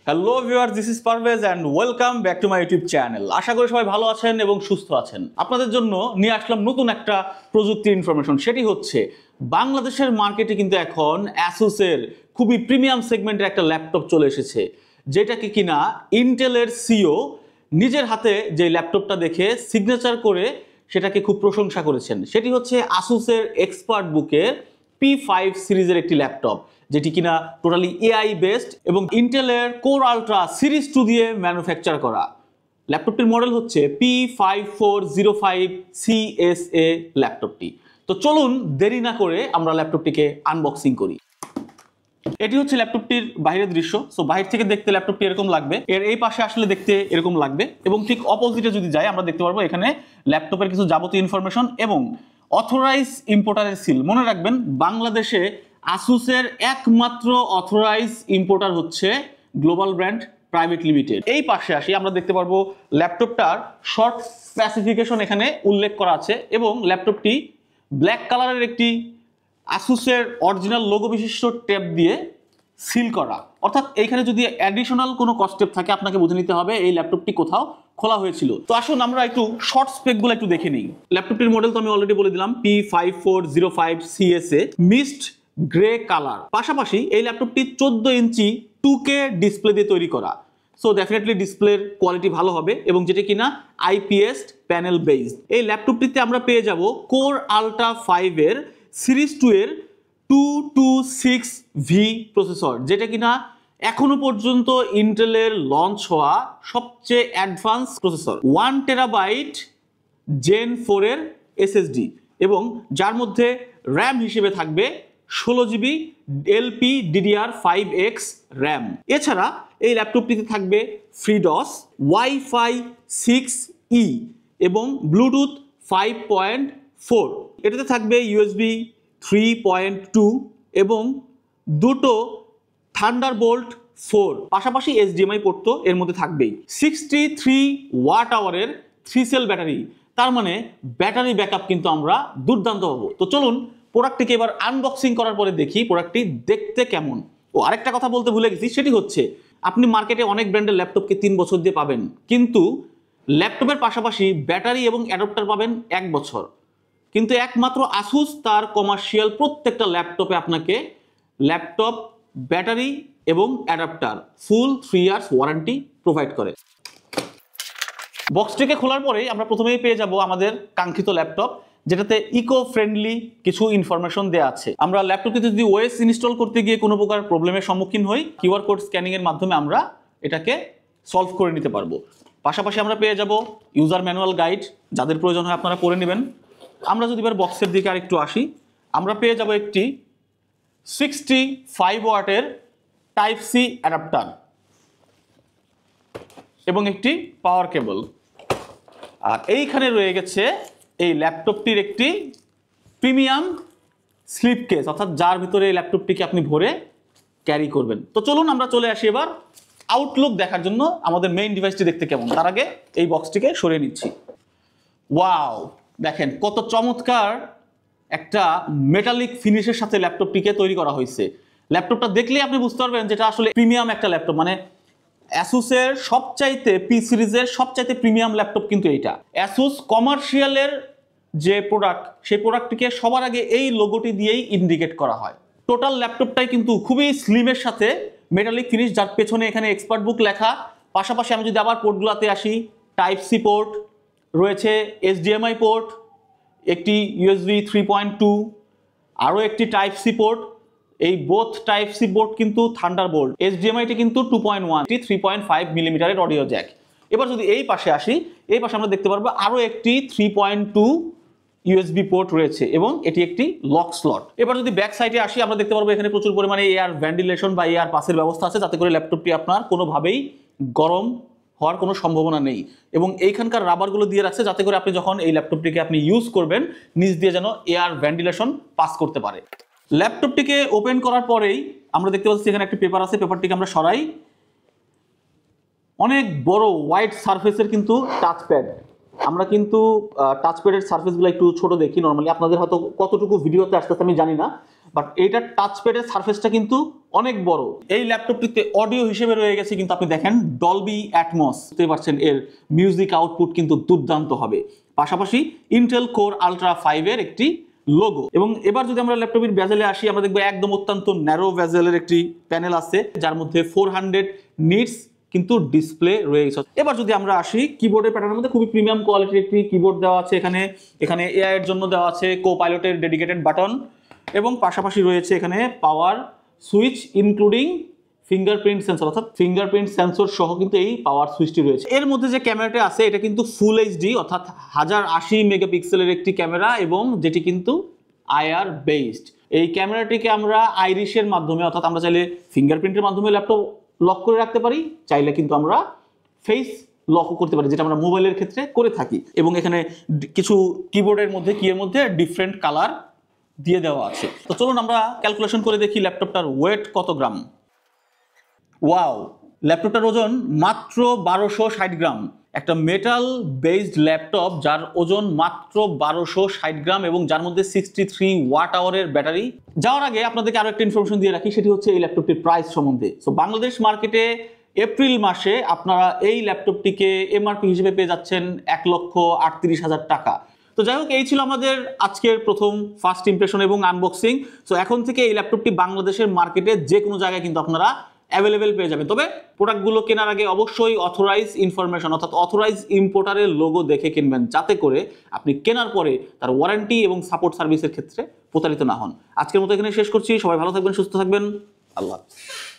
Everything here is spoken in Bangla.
Hello viewers, this is Parvez and welcome back to my YouTube channel. আশা করি সবাই ভালো আছেন এবং সুস্থ আছেন। আপনাদের জন্য নিয়ে আসলাম নতুন একটা প্রযুক্তির ইনফরমেশন। সেটি হচ্ছে বাংলাদেশের মার্কেটে কিন্তু এখন অ্যাসুসের খুবই প্রিমিয়াম সেগমেন্টের একটা ল্যাপটপ চলে এসেছে, যেটাকে কিনা ইন্টেলের সিইও নিজের হাতে যে ল্যাপটপটা দেখে সিগনেচার করে সেটাকে খুব প্রশংসা করেছেন। সেটি হচ্ছে আসুসের এক্সপার্ট বুকের P5 সিরিজের একটি ল্যাপটপ, যেটি কিনা টোটালি এআই বেসড এবং ইন্টেলের কোর আলট্রা সিরিজ 2 দিয়ে ম্যানুফ্যাকচার করা। ল্যাপটপটির মডেল হচ্ছে P5405 CSA ল্যাপটপটি। তো চলুন দেরি না করে আমরা ল্যাপটপটিকে আনবক্সিং করি। এটি হচ্ছে ল্যাপটপটির বাইরের দৃশ্য। সো বাইরে থেকে দেখতে ল্যাপটপটি এরকম লাগবে, এর এই পাশে আসলে দেখতে এরকম লাগবে, এবং ঠিক অপোজিটে যদি যাই আমরা দেখতে পারবো এখানে ল্যাপটপের কিছু যাবতীয় ইনফরমেশন এবং অথরাইজ ইম্পোর্টারের সিল। মনে রাখবেন, বাংলাদেশে আসুসের একমাত্র অথরাইজ ইম্পোর্টার হচ্ছে গ্লোবাল ব্র্যান্ড প্রাইভেট লিমিটেড। এই পাশে আসি আমরা দেখতে পারবো ল্যাপটপটার শর্ট স্পেসিফিকেশন এখানে উল্লেখ করা আছে এবং ল্যাপটপটি ব্ল্যাক কালারের একটি আসুসের অরিজিনাল লোগো বিশিষ্ট টেপ দিয়ে সিল করা। অর্থাৎ এইখানে যদি অ্যাডিশনাল কোনো কস্টেপ থাকে আপনাকে বুঝে নিতে হবে এই ল্যাপটপটি কোথাও খোলা হয়েছিল। তো আসুন আমরা একটু শর্ট স্পেকগুলো একটু দেখে নিই। ল্যাপটপটির মডেল তো আমি অলরেডি বলে দিলাম, P5405 CSA mist grey colour. পাশাপাশি এই ল্যাপটপটি 14 ইঞ্চি 2K ডিসপ্লে দিয়ে তৈরি করা। সো ডেফিনেটলি ডিসপ্লের কোয়ালিটি ভালো হবে এবং যেটা কিনা IPS প্যানেল বেসড। এই ল্যাপটপটিতে আমরা পেয়ে যাব কোর আলট্রা 5 এর সিরিজ 2 এর 226V প্রসেসর, যেটা কিনা এখনো পর্যন্ত ইন্টেলের লঞ্চ হওয়া সবচেয়ে অ্যাডভান্স প্রসেসর। 1TB Gen 4 এর SSD এবং যার মধ্যে র্যাম হিসেবে থাকবে 16GB LPDDR5X র্যাম। এছাড়া এই ল্যাপটপটিতে থাকবে FreeDOS, Wi-Fi 6E এবং ব্লুটুথ 5.4। এটাতে থাকবে USB 3.2 এবং দুটো থান্ডারবোল্ট 4, পাশাপাশি HDMI পোর্ট তো এর মধ্যে থাকবেই। 63 ওয়াট আওয়ারের 3 সেল ব্যাটারি, তার মানে ব্যাটারি ব্যাকআপ কিন্তু আমরা দুর্দান্ত পাবো। তো চলুন প্রোডাক্টটিকে এবার আনবক্সিং করার পরে দেখি প্রোডাক্টটি দেখতে কেমন। ও আরেকটা কথা বলতে ভুলে গেছি, সেটি হচ্ছে আপনি মার্কেটে অনেক ব্র্যান্ডের ল্যাপটপকে 3 বছর দিয়ে পাবেন, কিন্তু ল্যাপটপের পাশাপাশি ব্যাটারি এবং অ্যাডাপ্টার পাবেন 1 বছর। কিন্তু একমাত্র আসুস তার কমার্শিয়াল প্রত্যেকটা ল্যাপটপে আপনাকে ল্যাপটপ, ব্যাটারি এবং অ্যাডাপ্টার ফুল 3 ইয়ার্স ওয়ারেন্টি প্রোভাইড করে। বক্সটিকে খোলার পরেই আমরা প্রথমেই পেয়ে যাব আমাদের কাঙ্ক্ষিত ল্যাপটপ, যেটাতে ইকো ফ্রেন্ডলি কিছু ইনফরমেশন দেওয়া আছে। আমরা ল্যাপটপটিতে যদি ওএস ইনস্টল করতে গিয়ে কোনো প্রকার প্রবলেমের সম্মুখীন হই, কিউআর কোড স্ক্যানিং এর মাধ্যমে আমরা এটাকে সলভ করে নিতে পারবো। পাশাপাশি আমরা পেয়ে যাব ইউজার ম্যানুয়াল গাইড, যাদের প্রয়োজন হয় আপনারা পড়ে নেবেন। আমরা যদি এবার বক্সের দিকে আরেকটু আসি, আমরা পেয়ে যাব একটি 65 ওয়াটের Type-C অ্যাডাপ্টার এবং একটি পাওয়ার কেবল। আর এইখানে রয়ে গেছে এই ল্যাপটপটির একটি প্রিমিয়াম স্লিপ কেস, অর্থাৎ যার ভিতরে এই ল্যাপটপটিকে আপনি ভরে ক্যারি করবেন। তো চলুন আমরা চলে আসি এবার আউটলুক দেখার জন্য আমাদের মেইন ডিভাইসটি দেখতে কেমন। তার আগে এই বক্সটিকে সরিয়ে নিচ্ছি। ওয়াও, দেখেন কত চমৎকার একটা মেটালিক ফিনিশের সাথে ল্যাপটপটিকে তৈরি করা হয়েছে। ল্যাপটপটা দেখলেই আপনি বুঝতে পারবেন যেটা আসলে প্রিমিয়াম একটা ল্যাপটপ। মানে অ্যাসুসের সবচাইতে পি সিরিজের সবচাইতে প্রিমিয়াম ল্যাপটপ কিন্তু এইটা। অ্যাসুস কমার্শিয়ালের যে প্রোডাক্ট, সেই প্রোডাক্টটিকে সবার আগে এই লোগোটি দিয়েই ইন্ডিকেট করা হয়। টোটাল ল্যাপটপটাই কিন্তু খুবই স্লিমের সাথে মেটালিক ফিনিশ, যার পেছনে এখানে এক্সপার্ট বুক লেখা। পাশাপাশি আমি যদি আবার পোর্টগুলোতে আসি, Type-C পোর্ট রয়েছে, HDMI পোর্ট, একটি USB 3.2, আরও একটি Type-C পোর্ট। এই বোথ Type-C পোর্ট কিন্তু থান্ডারবোল্ট, HDMI-টি কিন্তু 2.1, 3.5 মিলিমিটারের অডিও জ্যাক। এবার যদি এই পাশে আসি, এই পাশে আমরা দেখতে পারবো আরও একটি 3.2 USB পোর্ট রয়েছে এবং এটি একটি লক স্লট। এবার যদি ব্যাক সাইডে আসি, আমরা দেখতে পারবো এখানে প্রচুর পরিমাণে এয়ার ভেন্টিলেশন বা এয়ার পাসের ব্যবস্থা আছে, যাতে করে ল্যাপটপটি আপনার কোনোভাবেই গরম হওয়ার কোনো সম্ভাবনা নেই। এবং এইখানকার রাবারগুলো দিয়ে রাখছে যাতে করে আপনি যখন এই ল্যাপটপটিকে আপনি ইউজ করবেন, নিচ দিয়ে যেন এয়ার ভেন্টিলেশন পাস করতে পারে। ল্যাপটপটিকে ওপেন করার পরেই আমরা দেখতে পাচ্ছি এখানে একটি পেপার আছে, পেপারটিকে আমরা সরাই। অনেক বড় ওয়াইড সারফেসের কিন্তু টাচপ্যাড। আমরা কিন্তু টাচপ্যাডের সারফেসগুলো একটু ছোট দেখি নর্মালি, আপনাদের হয়তো কতটুকু ভিডিওতে আসতেছে আমি জানি না, বাট এইটার টাচ প্যাডের সারফেসটা কিন্তু অনেক বড়। এই ল্যাপটপটিতে অডিও হিসেবে রয়ে গেছে কিন্তু আপনি দেখেন ডলবি অ্যাটমস, বুঝতে পারছেন এর মিউজিক আউটপুট কিন্তু দুর্দান্ত হবে। পাশাপাশি ইন্টেল কোর আলট্রা 5 এর একটি লোগো। এবং এবার যদি আমরা ল্যাপটপের বেজেলে আসি, আমরা দেখবো একদম অত্যন্ত ন্যারো বেজেলের একটি প্যানেল আছে যার মধ্যে 400 নিটস কিন্তু ডিসপ্লে রয়ে গেছে। এবার যদি আমরা আসি কিবোর্ডের প্যাটার্নের মধ্যে খুবই প্রিমিয়াম কোয়ালিটির একটি কিবোর্ড দেওয়া আছে। এখানে এআই এর জন্য দেওয়া আছে কো পাইলটের ডেডিকেটেড বাটন, এবং পাশাপাশি রয়েছে এখানে পাওয়ার সুইচ ইনক্লুডিং ফিঙ্গারপ্রিন্ট সেন্সর, অর্থাৎ ফিঙ্গারপ্রিন্ট সেন্সর সহ কিন্তু এই পাওয়ার সুইচটি রয়েছে। এর মধ্যে যে ক্যামেরাটা আছে এটা কিন্তু ফুল এইচডি অর্থাৎ 1080 মেগাপিক্সেলের একটি ক্যামেরা, এবং যেটি কিন্তু আইআর বেসড। এই ক্যামেরাটিকে আমরা আইরিশের মাধ্যমে, অর্থাৎ আমরা চাইলে ফিঙ্গারপ্রিন্টের মাধ্যমে ল্যাপটপ লক করে রাখতে পারি, চাইলে কিন্তু আমরা ফেস লকও করতে পারি, যেটা আমরা মোবাইলের ক্ষেত্রে করে থাকি। এবং এখানে কিছু কিবোর্ডের মধ্যে কিয়ের মধ্যে ডিফারেন্ট কালার দিয়ে দেওয়া আছে। তো চলুন আমরা ক্যালকুলেশন করে দেখি ল্যাপটপটার ওয়েট কত গ্রাম। ওয়াও, ল্যাপটপটার ওজন মাত্র 1260 গ্রাম। একটা মেটাল বেসড ল্যাপটপ যার ওজন মাত্র 1260 গ্রাম এবং যার মধ্যে 63 ওয়াট আওয়ারের ব্যাটারি। যাওয়ার আগে আপনাদেরকে আরো একটা ইনফরমেশন দিয়ে রাখি, সেটি হচ্ছে এই ল্যাপটপটির প্রাইস সম্বন্ধে। সো বাংলাদেশ মার্কেটে এপ্রিল মাসে আপনারা এই ল্যাপটপটিকে এমআরপি হিসেবে পেয়ে যাচ্ছেন 1,38,000 টাকা। তো যাই হোক, এই ছিল আমাদের আজকের প্রথম ফার্স্ট ইমপ্রেশন এবং আনবক্সিং। সো এখন থেকে এই ল্যাপটপটি বাংলাদেশের মার্কেটে যে কোনো জায়গায় কিন্তু আপনারা অ্যাভেলেবেল পেয়ে যাবেন। তবে প্রোডাক্টগুলো কেনার আগে অবশ্যই অথরাইজ ইনফরমেশন অর্থাৎ অথরাইজ ইম্পোর্টারের লোগো দেখে কিনবেন, যাতে করে আপনি কেনার পরে তার ওয়ারেন্টি এবং সাপোর্ট সার্ভিসের ক্ষেত্রে প্রতারিত না হন। আজকের মতো এখানে শেষ করছি। সবাই ভালো থাকবেন, সুস্থ থাকবেন। আল্লাহ হাফেজ।